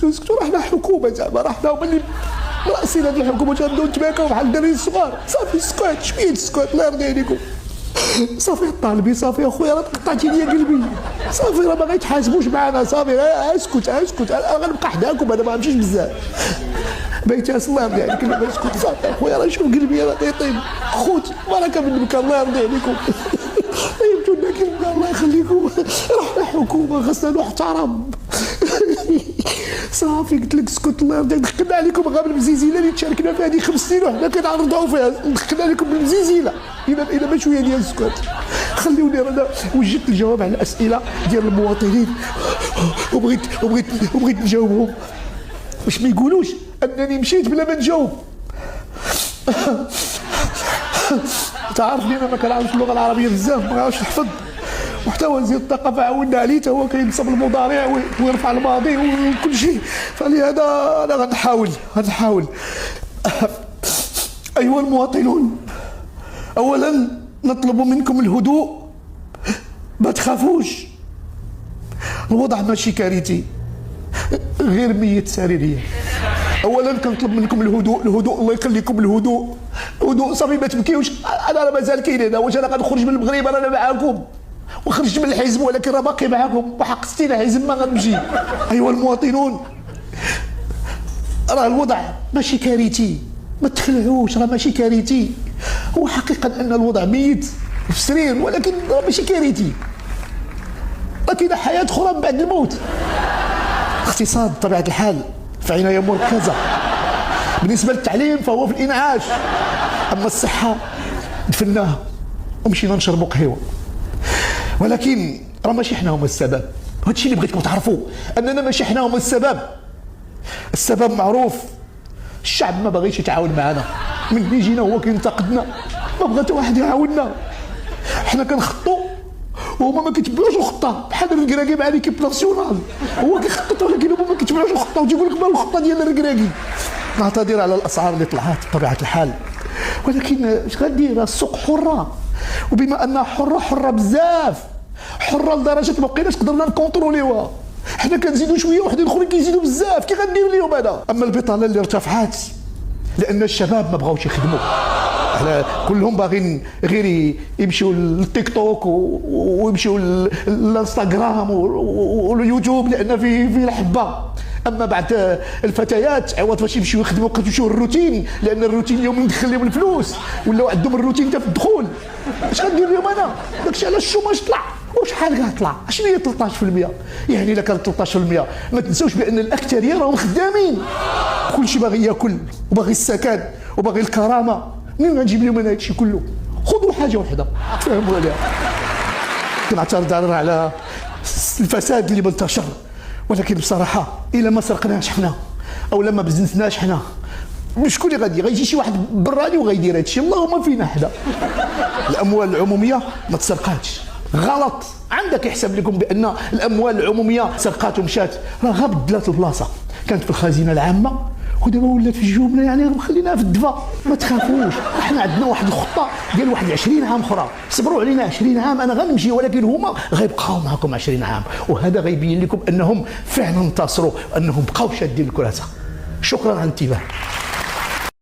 اسكتوا راه حنا حكومه زعما راه حنا هما اللي راسين هاد الحكومه غنبداو نتباكاو بحال الدراري الصغار. صافي اسكت شويه اسكت الله يرضي عليكم. صافي طالبي صافي اخويا راه قطعتي لي قلبي. صافي راه ما غيتحاسبوش معنا. صافي اسكت انا غنبقى حداكم انا ما غنمشيش بزاف. بيتاس الله يرضي عليك اللي اسكت صافي اخويا راه شوف قلبي راه تيطيب. خوت بركه منك الله يرضي عليكم. طيبتوا لنا كلمه الله يخليكم. راه حنا حكومه خاصنا نحترم. صافي قلت لك اسكت الله يرضي عليك. دخلنا عليكم غير بالمزيزيله اللي تشاركنا فيها هذه 5 سنين وحنا كنعرضوا فيها. دخلنا عليكم بالمزيزيله الى ما شويه ديال السكوت. خليوني انا وجدت الجواب على الاسئله ديال المواطنين وبغيت نجاوبهم باش ما يقولوش انني مشيت بلا ما نجاوب. تعرفني انا ما كنعرفش اللغه العربيه بزاف ما كنعرفش نحفظ. محتوى وزير الثقافه عاوننا عليه حتى هو كينصب المضارع ويرفع الماضي وكل شيء. فلهذا انا غنحاول. ايها المواطنون، اولا نطلب منكم الهدوء، ما تخافوش. الوضع ماشي كارثي، غير ميت سريريه. اولا كنطلب منكم الهدوء الله يخليكم. الهدوء صافي ما تبكيوش. انا مازال كاين هنا. واش انا غنخرج من المغرب؟ انا معاكم وخرجت من الحزب ولكن راه باقي معاكم وحق 60 حزب ما غنمشي. ايها المواطنون، راه الوضع ماشي كارثي، ما تخلعوش راه ماشي كارثي. هو حقيقه ان الوضع ميت في سرير ولكن راه ماشي كارثي. راه كاينه حياه اخرى من بعد الموت. اقتصاد بطبيعه الحال في عنايه مركزه. بالنسبه للتعليم فهو في الانعاش. اما الصحه دفناها ومشينا نشربوا قهوه. ولكن راه ماشي حنا هما السبب. هادشي اللي بغيتكم تعرفوا اننا ماشي حنا هما السبب. السبب معروف. الشعب ما باغيش يتعاون معنا. من جينا هو كينتقدنا ما بغى حتى واحد يعاوننا. حنا كنخطوا وهما ما كيتبعوش الخطه بحال الركراكي مع ليكيب ناسيونال. هو كيخطط ولكن هما ما كيتبعوش الخطه وتيقول لك ما الخطه ديال الركراكي. نعتذر على الاسعار اللي طلعت بطبيعه الحال ولكن اش غدير؟ السوق حره وبما انها حره بزاف. حره لدرجه ما بقيناش قدرنا نكونتروليوها. حنا كنزيدوا شويه وحدين اخرين كيزيدوا بزاف. كي غندير لهم انا؟ اما البطاله اللي ارتفعت لان الشباب ما بغاوش يخدموا. احنا كلهم باغيين غير يمشيو للتيك توك ويمشيو للانستغرام واليوتيوب لان فيه الحبه. اما بعد الفتيات عوض فاش يمشيو يخدموا كيمشيو الروتين لان الروتين اليوم يدخل لهم الفلوس ولاو عندهم الروتين حتى في الدخول. اش غندير لهم انا؟ داكشي علاش الشوماج طلع. وشحال كطلع؟ اشنو هي 13%؟ يعني الا كانت 13% ما تنساوش بان الاكثريه راهم خدامين. كلشي باغي ياكل وباغي السكن وباغي الكرامه. منين غنجيب لهم انا هادشي كله؟ خذوا حاجه وحده تفهموا عليها. كنعترض على الفساد اللي منتشر ولكن بصراحه الا ما سرقناش حنا او لما بزنسناش حنا شكون اللي غيجي شي واحد براني وغيدير هادشي؟ اللهم فينا حدا. الاموال العموميه ما تسرقاتش. غلط. عندك يحسب لكم بان الاموال العموميه سرقات ومشات. راه غير بدلات البلاصه. كانت في الخزينه العامه ودابا ولات في الجبنه يعني خليناها في الدفا. ما تخافوش احنا عندنا واحد الخطه ديال واحد 20 عام اخرى. صبروا علينا 20 عام انا غنمشي ولكن هما غيبقاو معكم 20 عام وهذا غيبين لكم انهم فعلا انتصروا وانهم بقاو شادين الكراسه. شكرا على الانتباه.